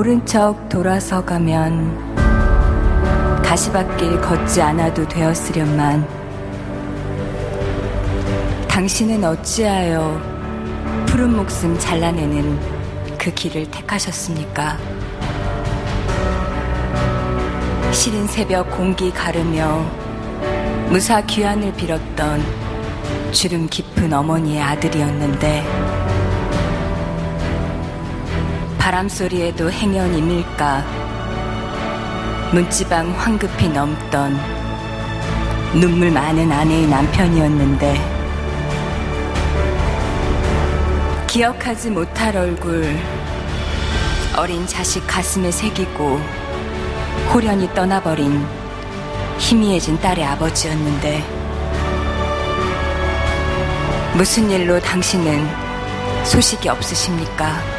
모른 척 돌아서 가면 가시밭길 걷지 않아도 되었으련만 당신은 어찌하여 푸른 목숨 잘라내는 그 길을 택하셨습니까? 시린 새벽 공기 가르며 무사 귀환을 빌었던 주름 깊은 어머니의 아들이었는데 바람소리에도 행연이 밀까 문지방 황급히 넘던 눈물 많은 아내의 남편이었는데 기억하지 못할 얼굴 어린 자식 가슴에 새기고 호련히 떠나버린 희미해진 딸의 아버지였는데 무슨 일로 당신은 소식이 없으십니까?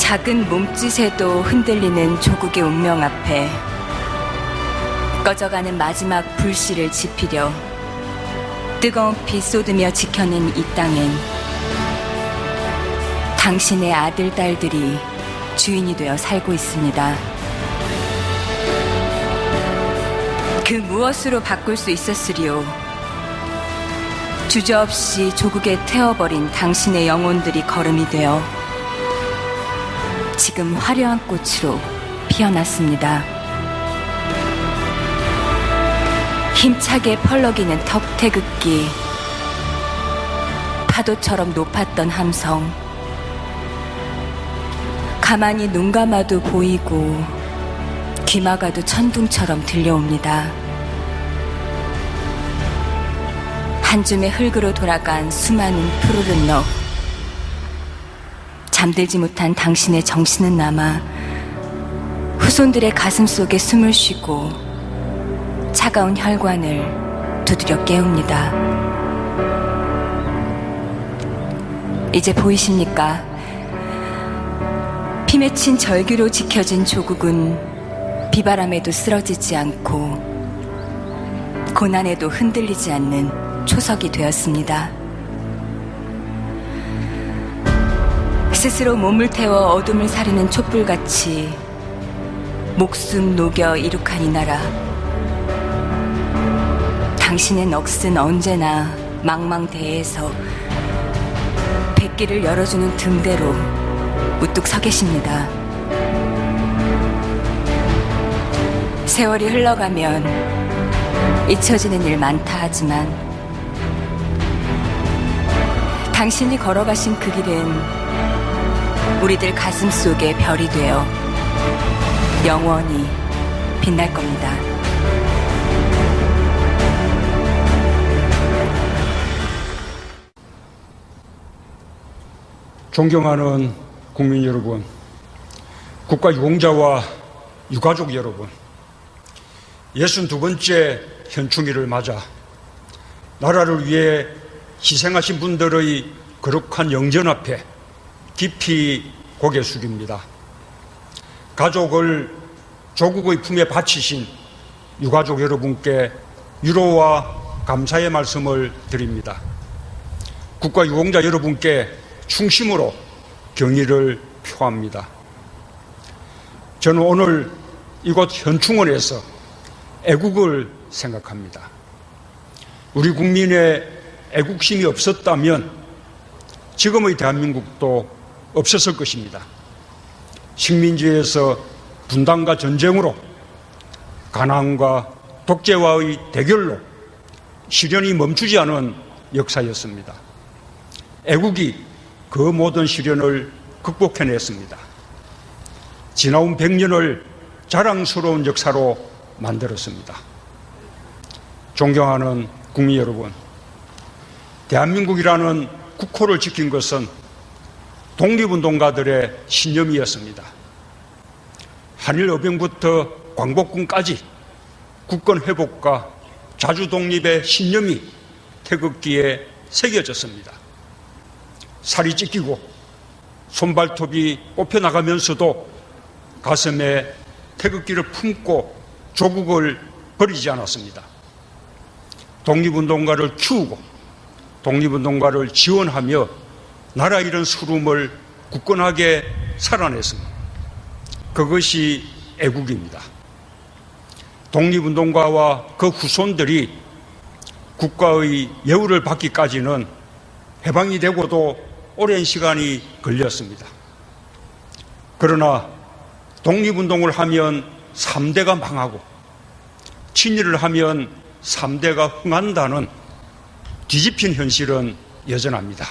작은 몸짓에도 흔들리는 조국의 운명 앞에 꺼져가는 마지막 불씨를 지피려 뜨거운 피 쏟으며 지켜낸 이 땅엔 당신의 아들, 딸들이 주인이 되어 살고 있습니다. 그 무엇으로 바꿀 수 있었으리요? 주저없이 조국에 태워버린 당신의 영혼들이 거름이 되어 지금 화려한 꽃으로 피어났습니다. 힘차게 펄럭이는 턱태극기, 파도처럼 높았던 함성, 가만히 눈 감아도 보이고 귀 막아도 천둥처럼 들려옵니다. 한 줌의 흙으로 돌아간 수많은 푸르른 넋, 잠들지 못한 당신의 정신은 남아 후손들의 가슴 속에 숨을 쉬고 차가운 혈관을 두드려 깨웁니다. 이제 보이십니까? 피 맺힌 절규로 지켜진 조국은 비바람에도 쓰러지지 않고 고난에도 흔들리지 않는 초석이 되었습니다. 스스로 몸을 태워 어둠을 사르는 촛불같이 목숨 녹여 이룩한 이 나라, 당신의 넋은 언제나 망망대해에서 백기를 열어주는 등대로 우뚝 서 계십니다. 세월이 흘러가면 잊혀지는 일 많다 하지만 당신이 걸어가신 그 길은 우리들 가슴 속에 별이 되어 영원히 빛날 겁니다. 존경하는 국민 여러분, 국가 유공자와 유가족 여러분, 62번째 현충일을 맞아 나라를 위해 희생하신 분들의 거룩한 영전 앞에 깊이 고개 숙입니다. 가족을 조국의 품에 바치신 유가족 여러분께 위로와 감사의 말씀을 드립니다. 국가 유공자 여러분께 충심으로 경의를 표합니다. 저는 오늘 이곳 현충원에서 애국을 생각합니다. 우리 국민의 애국심이 없었다면 지금의 대한민국도 없었을 것입니다. 식민지에서 분단과 전쟁으로, 가난과 독재와의 대결로 시련이 멈추지 않은 역사였습니다. 애국이 그 모든 시련을 극복해냈습니다. 지나온 100년을 자랑스러운 역사로 만들었습니다. 존경하는 국민 여러분, 대한민국이라는 국호를 지킨 것은 독립운동가들의 신념이었습니다. 한일어병부터 광복군까지 국권 회복과 자주독립의 신념이 태극기에 새겨졌습니다. 살이 찢기고 손발톱이 뽑혀나가면서도 가슴에 태극기를 품고 조국을 버리지 않았습니다. 독립운동가를 키우고 독립운동가를 지원하며 나라 잃은 수름을 굳건하게 살아냈습니다. 그것이 애국입니다. 독립운동가와 그 후손들이 국가의 예우를 받기까지는 해방이 되고도 오랜 시간이 걸렸습니다. 그러나 독립운동을 하면 3대가 망하고 친일을 하면 3대가 흥한다는 뒤집힌 현실은 여전합니다.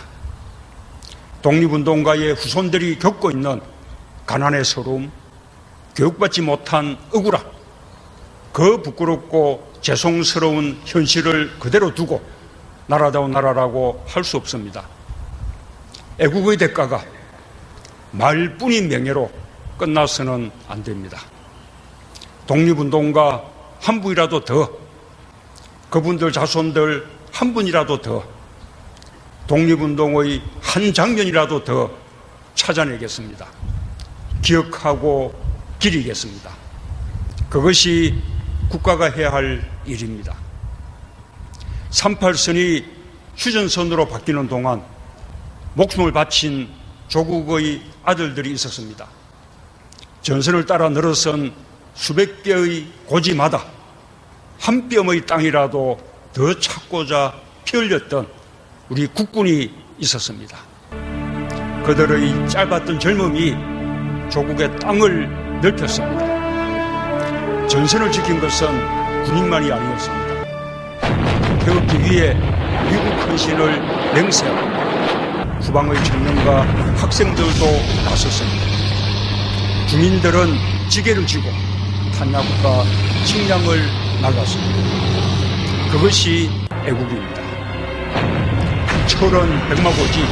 독립운동가의 후손들이 겪고 있는 가난의 서러움, 교육받지 못한 억울함, 그 부끄럽고 죄송스러운 현실을 그대로 두고 나라다운 나라라고 할 수 없습니다. 애국의 대가가 말뿐인 명예로 끝나서는 안 됩니다. 독립운동가 한 분이라도 더, 그분들 자손들 한 분이라도 더, 독립운동의 한 장면이라도 더 찾아내겠습니다. 기억하고 기리겠습니다. 그것이 국가가 해야 할 일입니다. 38선이 휴전선으로 바뀌는 동안 목숨을 바친 조국의 아들들이 있었습니다. 전선을 따라 늘어선 수백 개의 고지마다 한 뼘의 땅이라도 더 찾고자 피 흘렸던 우리 국군이 있었습니다. 그들의 짧았던 젊음이 조국의 땅을 넓혔습니다. 전선을 지킨 것은 군인만이 아니었습니다. 태극기 위에 미국 헌신을 맹세하고 후방의 청년과 학생들도 나섰습니다. 주민들은 지게를 쥐고 탄약과 식량을 날랐습니다. 그것이 애국입니다. 철원 백마고지,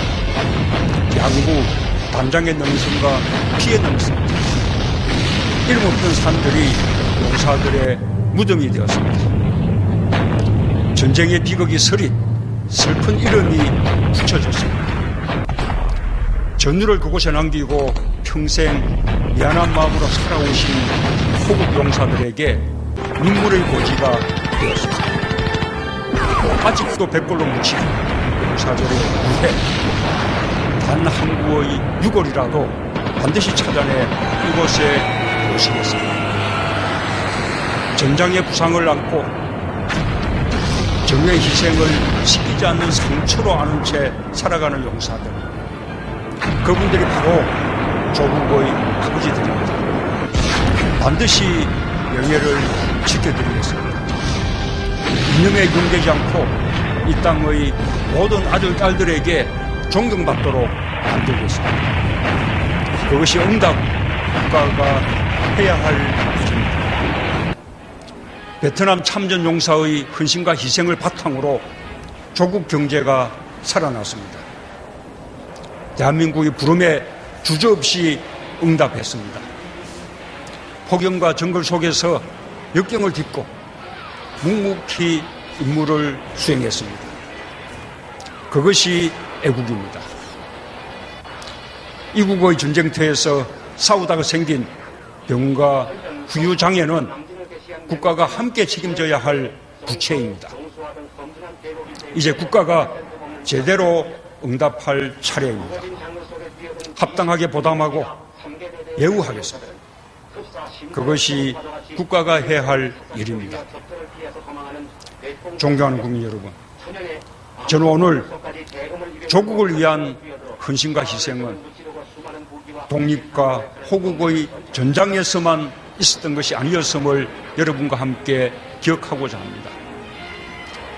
양구 단장의 능선과 피의 능선, 이름 없던 산들이 용사들의 무덤이 되었습니다. 전쟁의 비극이 서린 슬픈 이름이 붙여졌습니다. 전우를 그곳에 남기고 평생 미안한 마음으로 살아오신 호국 용사들에게 눈물의 고지가 되었습니다. 아직도 백골로 묻힌 용사들의 유해, 단 한 구의 유골이라도 반드시 찾아내 이곳에 모시겠습니다. 전장의 부상을 안고 정의 희생을 시키지 않는 상처로 아는 채 살아가는 용사들, 그분들이 바로 조국의 아버지들입니다. 반드시 명예를 지켜드리겠습니다. 이념에 균되지 않고 이 땅의 모든 아들, 딸들에게 존경받도록 만들겠습니다. 그것이 응답 국가가 해야 할 일입니다. 베트남 참전 용사의 헌신과 희생을 바탕으로 조국 경제가 살아났습니다. 대한민국이 부름에 주저없이 응답했습니다. 폭염과 정글 속에서 역경을 딛고 묵묵히 임무를 수행했습니다. 그것이 애국입니다. 이국의 전쟁터에서 싸우다가 생긴 병과 후유장애는 국가가 함께 책임져야 할 부채입니다. 이제 국가가 제대로 응답할 차례입니다. 합당하게 보담하고 예우하겠습니다. 그것이 국가가 해야 할 일입니다. 존경하는 국민 여러분, 저는 오늘 조국을 위한 헌신과 희생은 독립과 호국의 전장에서만 있었던 것이 아니었음을 여러분과 함께 기억하고자 합니다.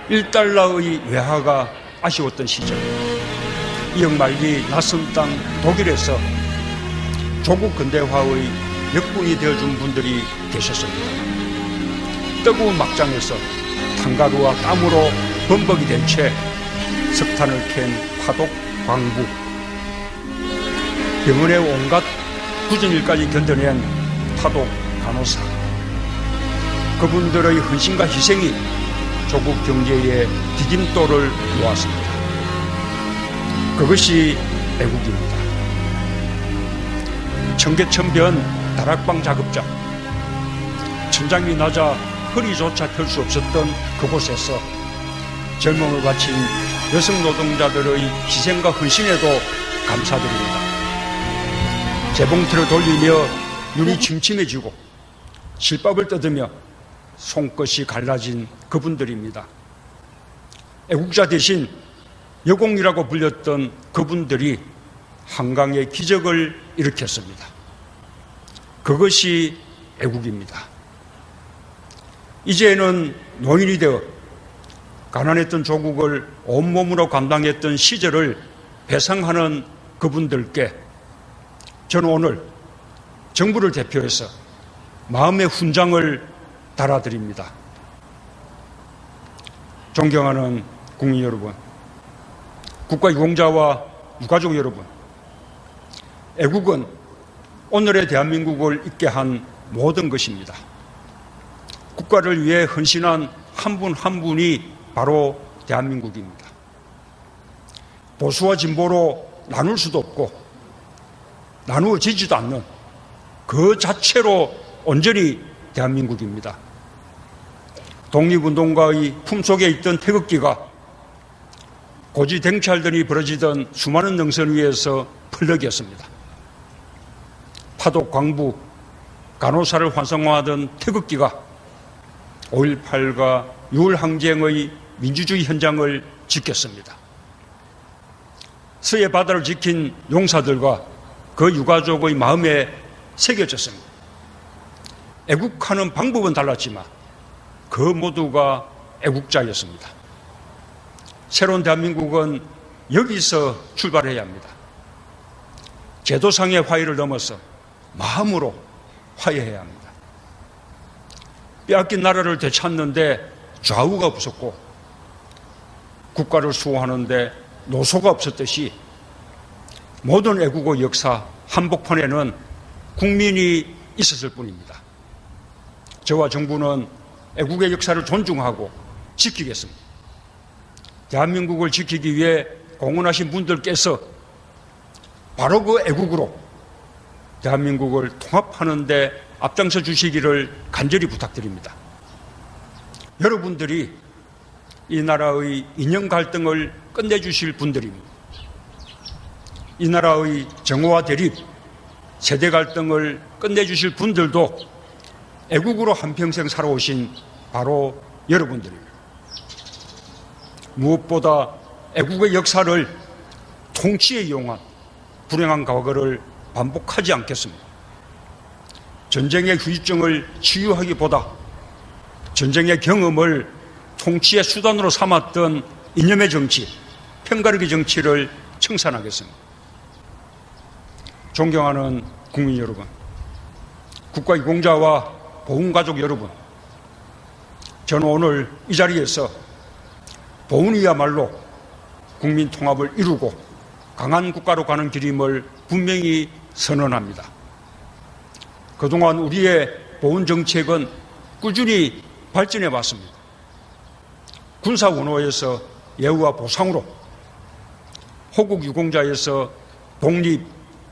1달러의 외화가 아쉬웠던 시절, 이역 말기 낯선 땅 독일에서 조국 근대화의 역군이 되어준 분들이 계셨습니다. 뜨거운 막장에서 탄가루와 땀으로 범벅이 된 채 석탄을 캔 파독 광부, 병원의 온갖 굳은 일까지 견뎌낸 파독 간호사, 그분들의 헌신과 희생이 조국 경제의 디딤돌을 놓았습니다. 그것이 애국입니다. 청계천변 다락방 작업장, 천장이 낮아 허리조차 펼 수 없었던 그곳에서 젊음을 바친 여성 노동자들의 희생과 헌신에도 감사드립니다. 재봉틀을 돌리며 눈이 침침해지고 실밥을 뜯으며 손끝이 갈라진 그분들입니다. 애국자 대신 여공이라고 불렸던 그분들이 한강의 기적을 일으켰습니다. 그것이 애국입니다. 이제는 노인이 되어 가난했던 조국을 온몸으로 감당했던 시절을 배상하는 그분들께 저는 오늘 정부를 대표해서 마음의 훈장을 달아드립니다. 존경하는 국민 여러분, 국가 유공자와 유가족 여러분, 애국은 오늘의 대한민국을 있게 한 모든 것입니다. 국가를 위해 헌신한 한 분 한 분이 바로 대한민국입니다. 보수와 진보로 나눌 수도 없고 나누어지지도 않는 그 자체로 온전히 대한민국입니다. 독립운동가의 품속에 있던 태극기가 고지댕찰들이 벌어지던 수많은 능선 위에서 펄럭였습니다. 파독 광부, 간호사를 환상화하던 태극기가 5.18과 6월 항쟁의 민주주의 현장을 지켰습니다. 서해 바다를 지킨 용사들과 그 유가족의 마음에 새겨졌습니다. 애국하는 방법은 달랐지만 그 모두가 애국자였습니다. 새로운 대한민국은 여기서 출발해야 합니다. 제도상의 화해를 넘어서 마음으로 화해해야 합니다. 빼앗긴 나라를 되찾는데 좌우가 없었고 국가를 수호하는데 노소가 없었듯이 모든 애국의 역사 한복판에는 국민이 있었을 뿐입니다. 저와 정부는 애국의 역사를 존중하고 지키겠습니다. 대한민국을 지키기 위해 공헌하신 분들께서 바로 그 애국으로 대한민국을 통합하는 데 앞장서 주시기를 간절히 부탁드립니다. 여러분들이 이 나라의 이념 갈등을 끝내주실 분들입니다. 이 나라의 정오와 대립, 세대 갈등을 끝내주실 분들도 애국으로 한평생 살아오신 바로 여러분들입니다. 무엇보다 애국의 역사를 통치에 이용한 불행한 과거를 반복하지 않겠습니다. 전쟁의 후유증을 치유하기보다 전쟁의 경험을 통치의 수단으로 삼았던 이념의 정치, 편가르기 정치를 청산하겠습니다. 존경하는 국민 여러분, 국가유공자와 보훈가족 여러분, 저는 오늘 이 자리에서 보훈이야말로 국민 통합을 이루고 강한 국가로 가는 길임을 분명히 선언합니다. 그동안 우리의 보훈 정책은 꾸준히 발전해 왔습니다. 군사 원호에서 예우와 보상으로, 호국 유공자에서 독립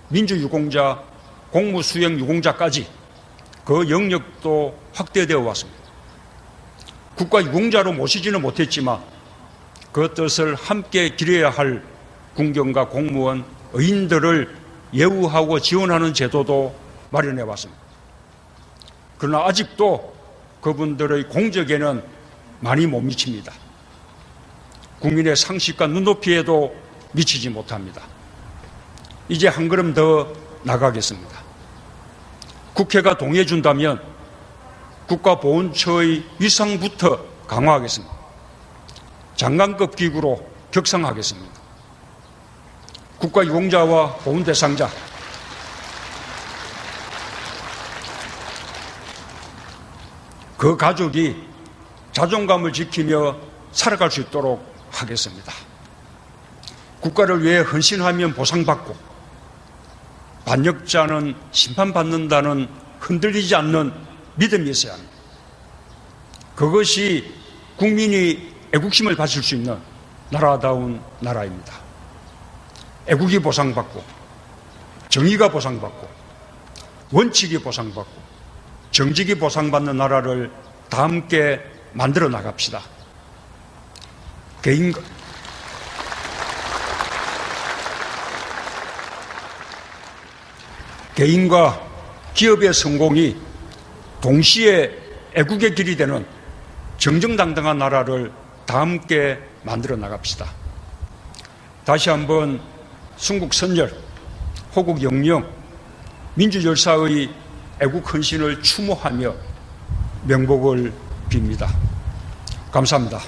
민주 유공자, 공무 수행 유공자까지 그 영역도 확대되어 왔습니다. 국가 유공자로 모시지는 못했지만 그 뜻을 함께 기려야 할 군경과 공무원, 의인들을 예우하고 지원하는 제도도 마련해 왔습니다. 그러나 아직도 그분들의 공적에는 많이 못 미칩니다. 국민의 상식과 눈높이에도 미치지 못합니다. 이제 한 걸음 더 나가겠습니다. 국회가 동의해준다면 국가보훈처의 위상부터 강화하겠습니다. 장관급 기구로 격상하겠습니다. 국가유공자와 보훈 대상자, 그 가족이 자존감을 지키며 살아갈 수 있도록 하겠습니다. 국가를 위해 헌신하면 보상받고 반역자는 심판받는다는 흔들리지 않는 믿음이 있어야 합니다. 그것이 국민이 애국심을 가질 수 있는 나라다운 나라입니다. 애국이 보상받고 정의가 보상받고 원칙이 보상받고 정직이 보상받는 나라를 다 함께 만들어 나갑시다. 개인과 기업의 성공이 동시에 애국의 길이 되는 정정당당한 나라를 다 함께 만들어 나갑시다. 다시 한번 순국선열, 호국영령, 민주열사의 애국헌신을 추모하며 명복을 빕니다. 감사합니다.